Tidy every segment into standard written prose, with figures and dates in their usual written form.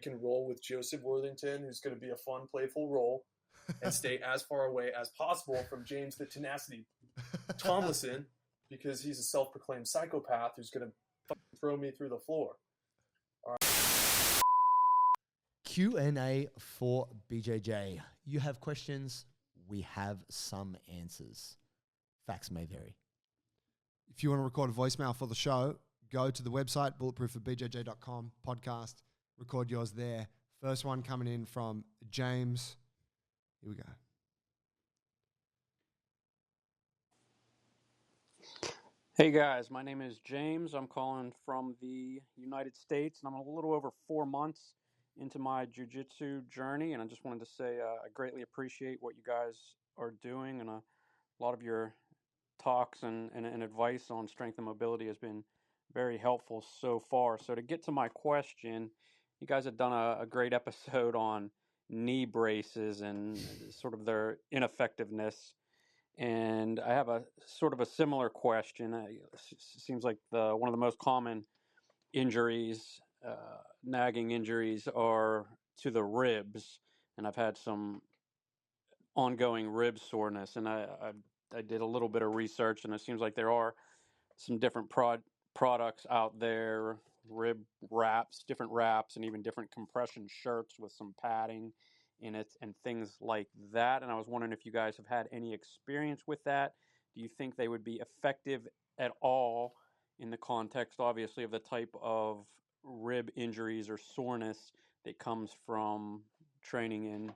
can roll with Joseph Worthington, who's going to be a fun, playful roll, and stay as far away as possible from James the Tenacity Tomlinson, because he's a self-proclaimed psychopath who's going to throw me through the floor. Q&A for BJJ. You have questions, we have some answers. Facts may vary. If you want to record a voicemail for the show, go to the website, bulletproofforbjj.com, podcast, record yours there. First one coming in from James. Here we go. Hey guys, my name is James. I'm calling from the United States, and I'm a little over 4 months into my Jiu Jitsu journey, and I just wanted to say I greatly appreciate what you guys are doing, and a lot of your talks and advice on strength and mobility has been very helpful so far. So to get to my question, you guys have done a great episode on knee braces and sort of their ineffectiveness. And I have a sort of a similar question. It seems like one of the most common injuries, nagging injuries, are to the ribs. And I've had some ongoing rib soreness. And I did a little bit of research, and it seems like there are some different products out there, rib wraps, different wraps, and even different compression shirts with some padding in it and things like that. And I was wondering if you guys have had any experience with that. Do you think they would be effective at all in the context, obviously, of the type of rib injuries or soreness that comes from training in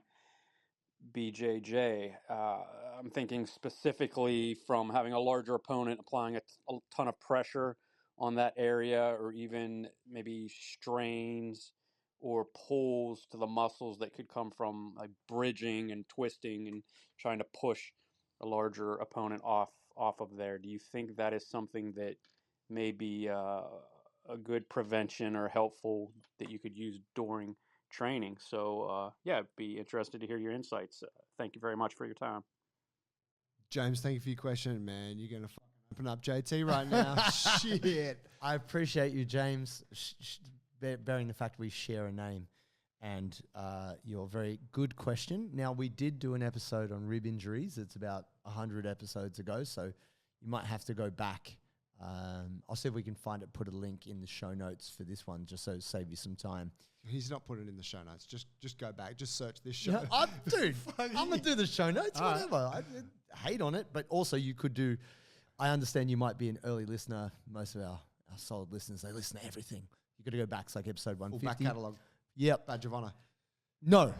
BJJ? I'm thinking specifically from having a larger opponent, applying a ton of pressure on that area, or even maybe strains or pulls to the muscles that could come from like bridging and twisting and trying to push a larger opponent off of there. Do you think that is something that may be a good prevention or helpful that you could use during training? So yeah, I'd be interested to hear your insights. Thank you very much for your time. James, thank you for your question, man. You're going to open up JT right now. Shit. I appreciate you, James, bearing the fact we share a name, and your very good question. Now, we did do an episode on rib injuries. It's about 100 episodes ago, so you might have to go back. I'll see if we can find it, put a link in the show notes for this one, just so save you some time. He's not putting it in the show notes. Just go back. Just search this show. Yeah, dude, I'm going to do the show notes, whatever. I hate on it, but also you could do, I understand you might be an early listener. Most of our solid listeners, they listen to everything. You got to go back. It's like episode 150. Full back catalogue. Yep. Badge of honor. No,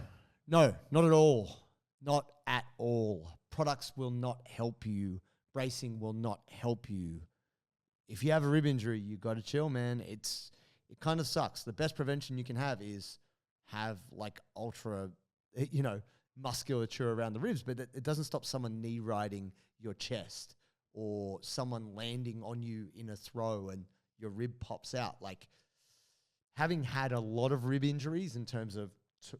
not at all. Not at all. Products will not help you. Bracing will not help you. If you have a rib injury, you got to chill, man. It kind of sucks. The best prevention you can have is have like ultra, musculature around the ribs, but it doesn't stop someone knee riding your chest or someone landing on you in a throw and your rib pops out. Like, having had a lot of rib injuries in terms of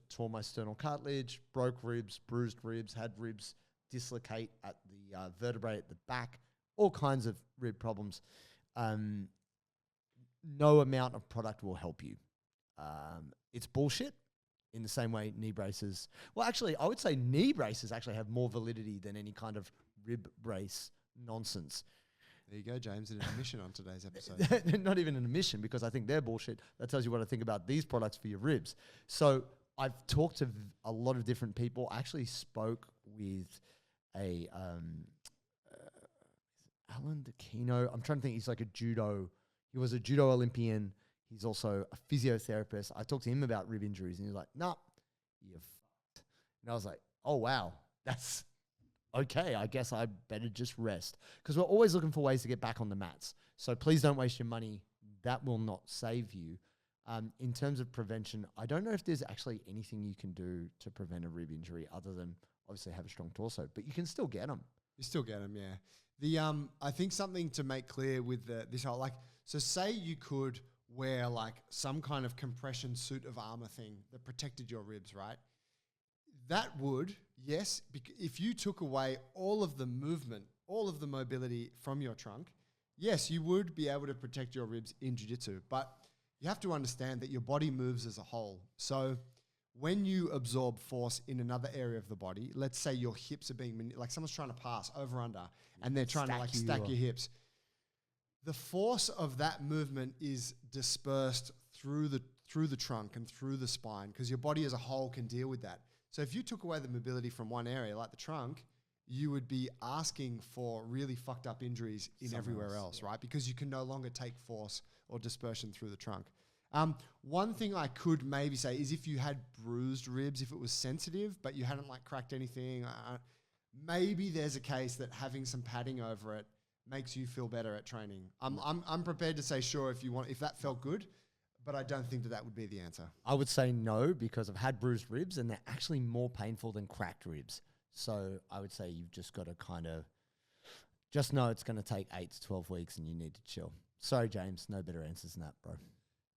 tore my sternal cartilage, broke ribs, bruised ribs, had ribs dislocate at the vertebrae at the back, all kinds of rib problems. No amount of product will help you. It's bullshit in the same way knee braces. Well, actually, I would say knee braces actually have more validity than any kind of rib brace nonsense. There you go, James, an admission on today's episode. Not even an admission, because I think they're bullshit. That tells you what I think about these products for your ribs. So I've talked to a lot of different people. I actually spoke with a Alan Dakino. I'm trying to think. He was a judo Olympian. He's also a physiotherapist. I talked to him about rib injuries, and he's like, nah, you're fucked. And I was like, oh, wow, that's okay. I guess I better just rest, because we're always looking for ways to get back on the mats. So please don't waste your money. That will not save you. In terms of prevention, I don't know if there's actually anything you can do to prevent a rib injury other than obviously have a strong torso, but you can still get them. You still get them, yeah. I think something to make clear with this whole, so say you could wear like some kind of compression suit of armor thing that protected your ribs, right? That would, yes, if you took away all of the movement, all of the mobility from your trunk, yes, you would be able to protect your ribs in jiu-jitsu. But you have to understand that your body moves as a whole. So when you absorb force in another area of the body, let's say your hips are being, like someone's trying to pass over under and they're trying to like stack your hips. The force of that movement is dispersed through the trunk and through the spine because your body as a whole can deal with that. So if you took away the mobility from one area, like the trunk, you would be asking for really fucked up injuries in everywhere else, right? Because you can no longer take force or dispersion through the trunk. One thing I could maybe say is if you had bruised ribs, if it was sensitive, but you hadn't like cracked anything, maybe there's a case that having some padding over it makes you feel better at training. I'm prepared to say sure if that felt good, but I don't think that would be the answer. I would say no because I've had bruised ribs and they're actually more painful than cracked ribs. So I would say you've just got to kind of just know it's going to take 8 to 12 weeks and you need to chill. Sorry, James, no better answers than that, bro.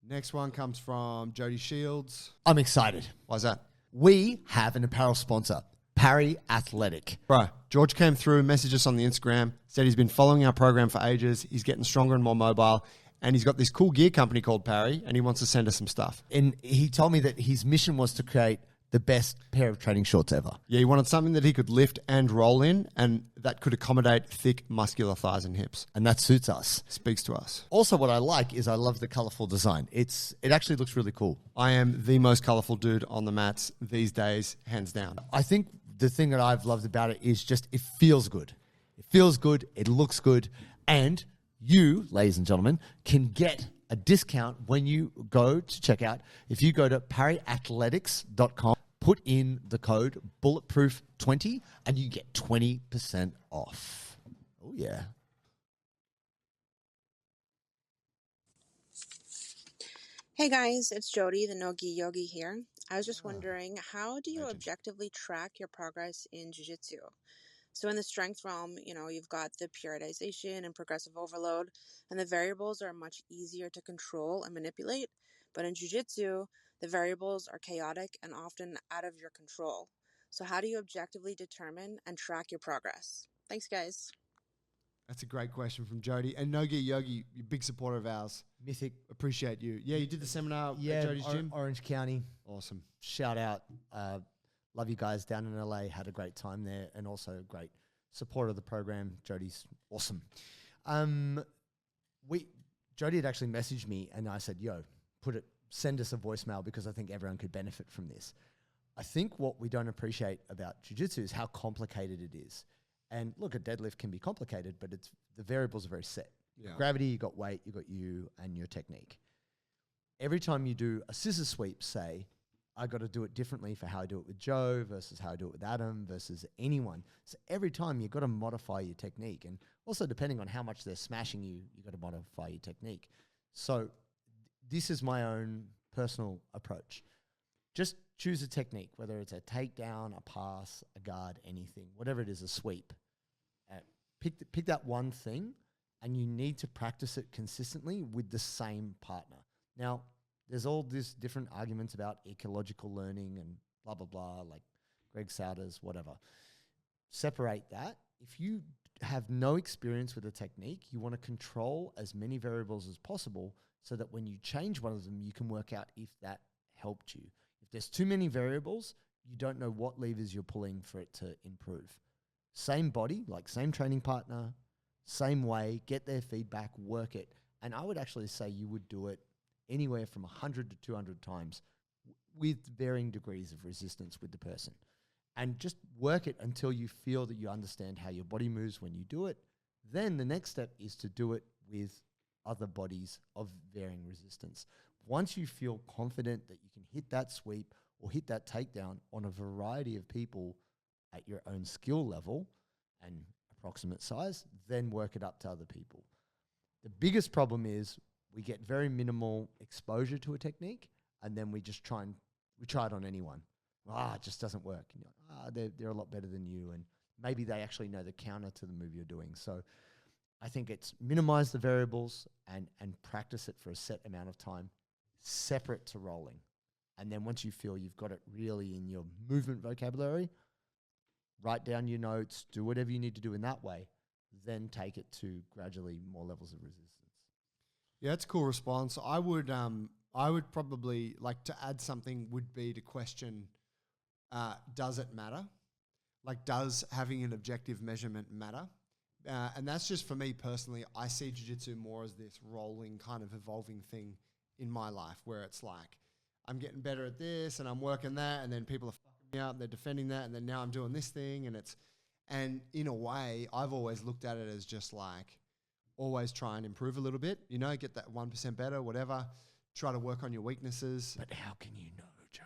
Next one comes from Jody Shields. I'm excited. Why's that? We have an apparel sponsor, Parry Athletic. Bro, George came through, messaged us on the Instagram, said he's been following our program for ages. He's getting stronger and more mobile. And he's got this cool gear company called Parry, and he wants to send us some stuff. And he told me that his mission was to create the best pair of training shorts ever. Yeah, he wanted something that he could lift and roll in, and that could accommodate thick, muscular thighs and hips. And that suits us. Speaks to us. Also, what I like is I love the colorful design. It actually looks really cool. I am the most colorful dude on the mats these days, hands down. I think the thing that I've loved about it is just it feels good. It feels good. It looks good. And you, ladies and gentlemen, can get a discount when you go to checkout. If you go to parryathletics.com, put in the code bulletproof20 and you get 20% off. Oh, yeah. Hey guys, it's Jody, the Nogi Yogi here. I was just wondering, how do you objectively track your progress in Jiu Jitsu? So in the strength realm, you've got the periodization and progressive overload, and the variables are much easier to control and manipulate. But in Jiu Jitsu, the variables are chaotic and often out of your control. So how do you objectively determine and track your progress? Thanks, guys. That's a great question from Jody. And Nogi Yogi, you're a big supporter of ours. Mythic. Appreciate you. Yeah, you did the seminar at Jody's gym? Orange County. Awesome. Shout out. Love you guys down in LA. Had a great time there and also great support of the program. Jody's awesome. Jody had actually messaged me and I said, send us a voicemail because I think everyone could benefit from this. I think what we don't appreciate about jiu-jitsu is how complicated it is. And look, a deadlift can be complicated, but the variables are very set. Yeah. Gravity, you got weight, you got you and your technique. Every time you do a scissor sweep, say, I got to do it differently for how I do it with Joe versus how I do it with Adam versus anyone. So every time you got to modify your technique. And also depending on how much they're smashing you, you got to modify your technique. So this is my own personal approach. Just choose a technique, whether it's a takedown, a pass, a guard, anything, whatever it is, a sweep. Pick that one thing and you need to practice it consistently with the same partner. Now, there's all these different arguments about ecological learning and blah, blah, blah, like Greg Souders, whatever. Separate that. If you have no experience with a technique, you want to control as many variables as possible so that when you change one of them, you can work out if that helped you. If there's too many variables, you don't know what levers you're pulling for it to improve. Same body, like same training partner, same way, get their feedback, work it. And I would actually say you would do it anywhere from 100 to 200 times with varying degrees of resistance with the person. And just work it until you feel that you understand how your body moves when you do it. Then the next step is to do it with other bodies of varying resistance. Once you feel confident that you can hit that sweep or hit that takedown on a variety of people at your own skill level and approximate size, then work it up to other people. The biggest problem is we get very minimal exposure to a technique and then we just try it on anyone. It just doesn't work. And you're like, they're a lot better than you and maybe they actually know the counter to the move you're doing. So I think it's minimize the variables and practice it for a set amount of time, separate to rolling. And then once you feel you've got it really in your movement vocabulary, write down your notes, do whatever you need to do in that way, then take it to gradually more levels of resistance. Yeah, that's a cool response. I would probably like to add something would be to question, does it matter? Like, does having an objective measurement matter? And that's just for me personally. I see jiu-jitsu more as this rolling kind of evolving thing in my life where it's like, I'm getting better at this and I'm working that, and then people are fucking me up and they're defending that, and then now I'm doing this thing, and in a way, I've always looked at it as just like, always try and improve a little bit, you know, get that 1% better, whatever. Try to work on your weaknesses. But how can you know, Joey?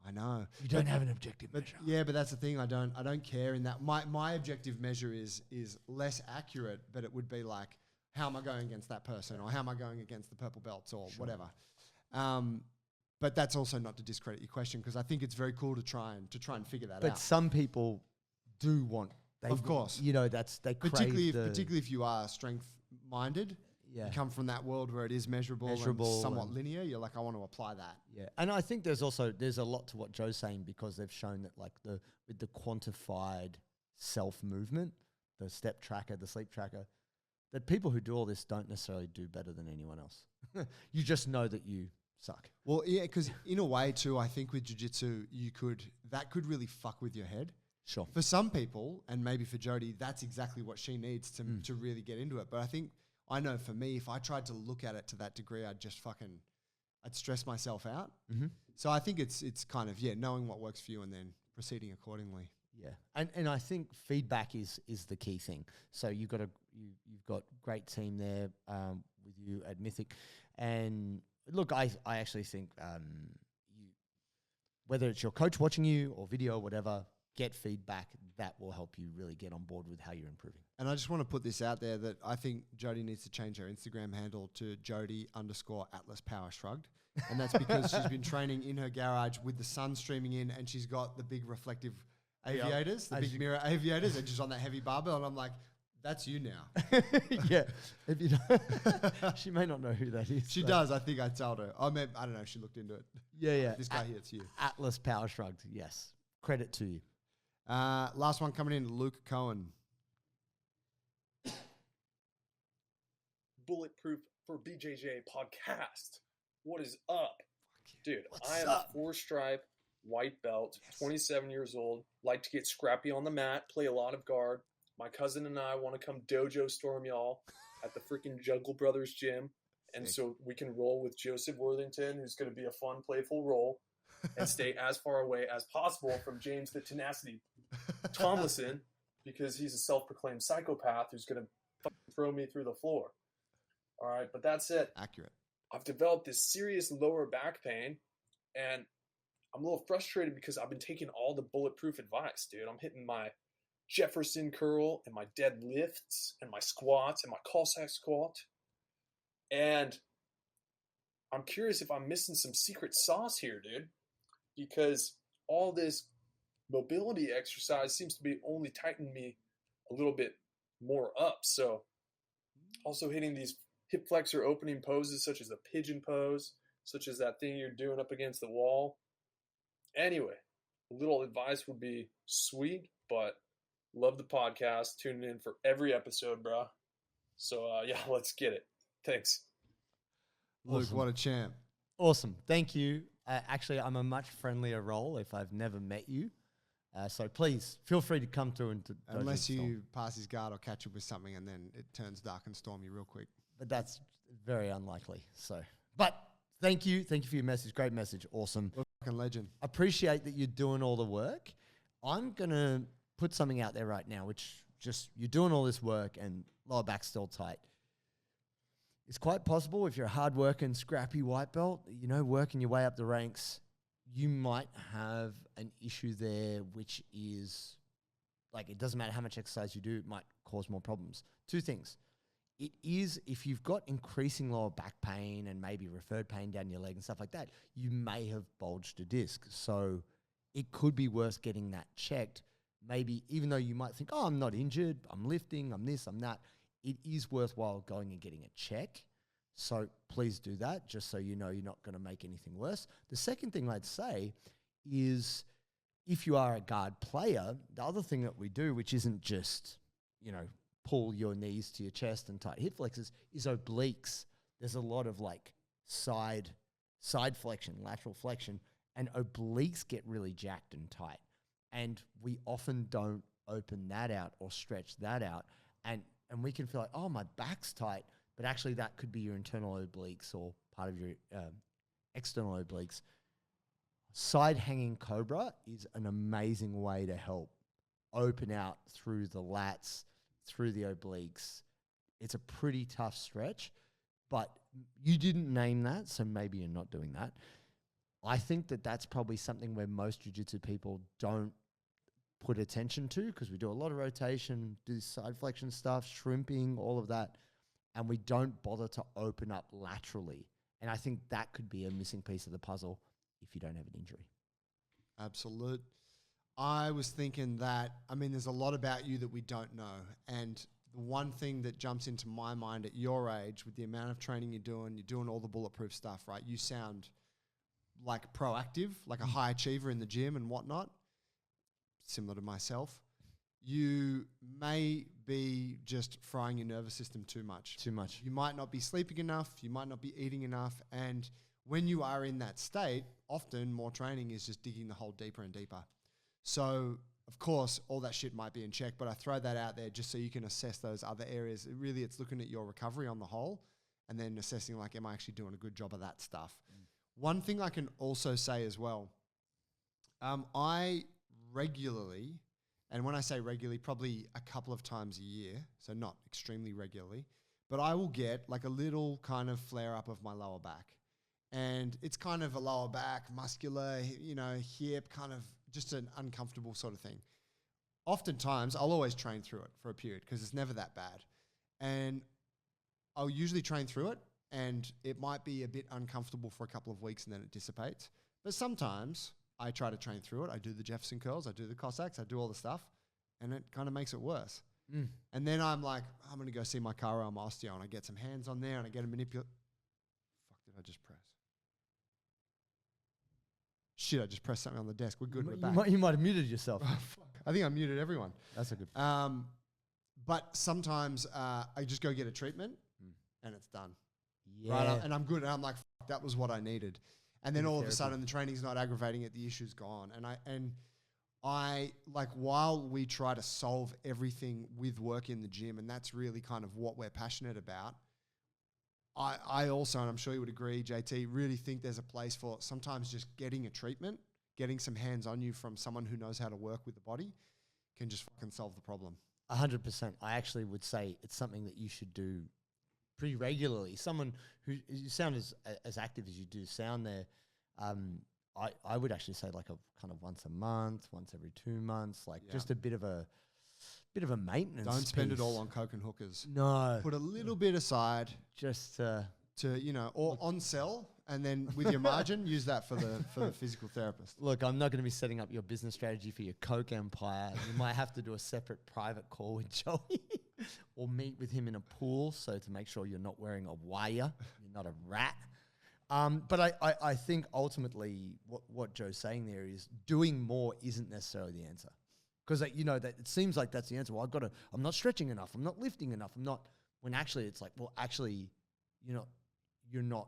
I know. You don't have an objective measure. Yeah, but that's the thing. I don't care in that. My objective measure is less accurate, but it would be like, how am I going against that person, or how am I going against the purple belts, or whatever. But that's also not to discredit your question, because I think it's very cool to try and figure that out. But some people do want. Of course, you know, they particularly if you are strength minded. Yeah. You come from that world where it is measurable and somewhat linear. You're like, I want to apply that. Yeah, and I think there's a lot to what Joe's saying, because they've shown that like with the quantified self movement, the step tracker, the sleep tracker, that people who do all this don't necessarily do better than anyone else. You just know that you suck. Well, yeah, because in a way too, I think with jiu-jitsu, that could really fuck with your head. Sure. For some people, and maybe for Jody, that's exactly what she needs to really get into it. But I know for me, if I tried to look at it to that degree, I'd stress myself out. Mm-hmm. So I think it's kind of, knowing what works for you and then proceeding accordingly. Yeah, and I think feedback is the key thing. So you've got great team there with you at Mythic, and look, I actually think whether it's your coach watching you or video or whatever, get feedback. That will help you really get on board with how you're improving. And I just want to put this out there that I think Jody needs to change her Instagram handle to Jody_Atlas Power Shrugged. And that's because she's been training in her garage with the sun streaming in, and she's got the big reflective aviators, the big mirror aviators, and she's on that heavy barbell. And I'm like, that's you now. Yeah. If you don't she may not know who that is. She does. I think I told her. I don't know if she looked into it. Yeah. This guy here, it's you. Atlas Power Shrugged. Yes. Credit to you. Last one coming in, Luke Cohen. Bulletproof for BJJ podcast. What is up? Dude, I am up? a 4-stripe white belt, 27 years old, like to get scrappy on the mat, play a lot of guard. My cousin and I want to come dojo storm y'all at the freaking Juggle Brothers gym. And so we can roll with Joseph Worthington, who's going to be a fun, playful roll, and stay as far away as possible from James the Tenacity Tomlinson, because he's a self-proclaimed psychopath who's going to throw me through the floor. All right, but that's it. Accurate. I've developed this serious lower back pain, and I'm a little frustrated because I've been taking all the bulletproof advice, dude. I'm hitting my Jefferson curl and my deadlifts and my squats and my Cossack squat. And I'm curious if I'm missing some secret sauce here, dude, because all this mobility exercise seems to be only tightening me a little bit more up. So also hitting these hip flexor opening poses, such as the pigeon pose, such as that thing you're doing up against the wall. Anyway, a little advice would be sweet, but love the podcast. Tuning in for every episode, bro. So, let's get it. Thanks. Luke, Awesome. what a champ. Awesome. Thank you. Actually, I'm a much friendlier role if I've never met you. So please feel free to come through and unless you pass his guard or catch him with something and then it turns dark and stormy real quick. But that's very unlikely. So, but thank you for your message. Great message. Awesome. Fucking legend. Appreciate that you're doing all the work. I'm gonna put something out there right now, which just you're doing all this work and lower back's still tight. It's quite possible if you're a hard-working, scrappy white belt, you know, working your way up the ranks, you might have an issue there, which is like it doesn't matter how much exercise you do, it might cause more problems. Two things. It is, if you've got increasing lower back pain and maybe referred pain down your leg and stuff like that, you may have bulged a disc. So it could be worth getting that checked. Maybe even though you might think, oh, I'm not injured, I'm lifting, I'm this, I'm that, it is worthwhile going and getting a check. So please do that, just so you know you're not going to make anything worse. The second thing I'd say is if you are a guard player, the other thing that we do, which isn't just, you know, pull your knees to your chest and tight hip flexors, is obliques. there's a lot of like side flexion, lateral flexion, and obliques get really jacked and tight. And we often don't open that out or stretch that out. And we can feel like, oh, my back's tight, but actually that could be your internal obliques or part of your external obliques. Side hanging cobra is an amazing way to help open out through the lats, through the obliques. It's a pretty tough stretch, but you didn't name that, so maybe you're not doing that. I think that that's probably something where most jiu-jitsu people don't put attention to, because we do a lot of rotation, do side flexion stuff, shrimping, all of that, and we don't bother to open up laterally. And I think that could be a missing piece of the puzzle if you don't have an injury. Absolute. I was thinking that, I mean, there's a lot about you that we don't know. And the one thing that jumps into my mind at your age, with the amount of training you're doing all the bulletproof stuff, right? You sound like proactive, like a high achiever in the gym and whatnot, similar to myself. You may be just frying your nervous system too much. You might not be sleeping enough. You might not be eating enough. And when you are in that state, often more training is just digging the hole deeper and deeper. So, of course, all that shit might be in check, but I throw that out there just so you can assess those other areas. It's looking at your recovery on the whole and then assessing, like, am I actually doing a good job of that stuff? One thing I can also say as well, I regularly, and when I say regularly, probably a couple of times a year, so not extremely regularly, but I will get like a little kind of flare up of my lower back. And it's kind of a lower back, muscular, hip, kind of just an uncomfortable sort of thing. Oftentimes, I'll always train through it for a period because it's never that bad. And I'll usually train through it, and it might be a bit uncomfortable for a couple of weeks and then it dissipates. But sometimes I try to train through it. I do the Jefferson curls, I do the Cossacks, I do all the stuff, and it kind of makes it worse. And then I'm like, I'm going to go see my chiro, my osteo, and I get some hands on there and I get a manipulate. Fuck, did I just press? Shit, I just pressed something on the desk. We're good, we're back. You might have muted yourself. Oh, fuck. I think I muted everyone. That's a good But sometimes I just go get a treatment and it's done. Yeah. Right, and I'm good. And I'm like, fuck, that was what I needed. And then all of a sudden the training's not aggravating it, the issue's gone. And I like, while we try to solve everything with work in the gym, and that's really kind of what we're passionate about, I also, and I'm sure you would agree, JT, really think there's a place for sometimes just getting a treatment, getting some hands on you from someone who knows how to work with the body can just fucking solve the problem. 100%. I actually would say it's something that you should do pretty regularly. Someone who, you sound as active as you do sound there. I would actually say like a kind of once a month, once every 2 months, like just a bit of a maintenance. Don't spend piece. it all on coke and hookers. No. Put a little bit aside just to, or on sell, and then with your margin, use that for the physical therapist. Look, I'm not going to be setting up your business strategy for your coke empire. You might have to do a separate private call with Joey or meet with him in a pool, so to make sure you're not wearing a wire, you're not a rat. But I think ultimately what Joe's saying there is doing more isn't necessarily the answer. Because that it seems like that's the answer. Well, I'm not stretching enough. I'm not lifting enough. When actually it's like, well, actually, you're not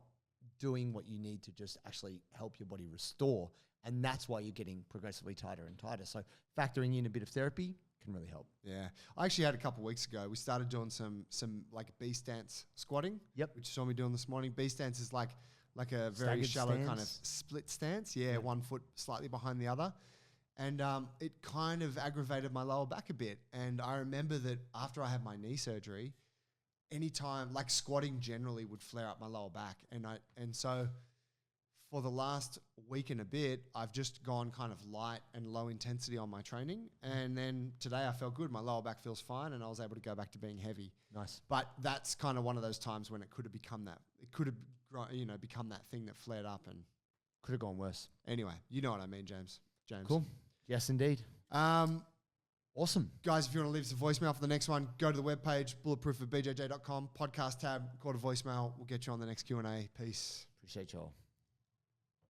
doing what you need to just actually help your body restore. And that's why you're getting progressively tighter and tighter. So factoring in a bit of therapy can really help. Yeah. I actually had a couple of weeks ago, we started doing some like B stance squatting. Yep. Which you saw me doing this morning. B stance is like a very Staggered shallow stance. kind of split stance. Yeah, 1 foot slightly behind the other. And it kind of aggravated my lower back a bit. And I remember that after I had my knee surgery, anytime, like squatting generally would flare up my lower back. And so for the last week and a bit, I've just gone kind of light and low intensity on my training. And then today I felt good. My lower back feels fine and I was able to go back to being heavy. Nice. But that's kind of one of those times when it could have become that. It could have, become that thing that flared up and Could have gone worse. Anyway, you know what I mean, James. Cool. Yes, indeed. Awesome. Guys, if you want to leave us a voicemail for the next one, go to the webpage, bulletproofofbjj.com, podcast tab, record a voicemail. We'll get you on the next Q&A. Peace. Appreciate y'all.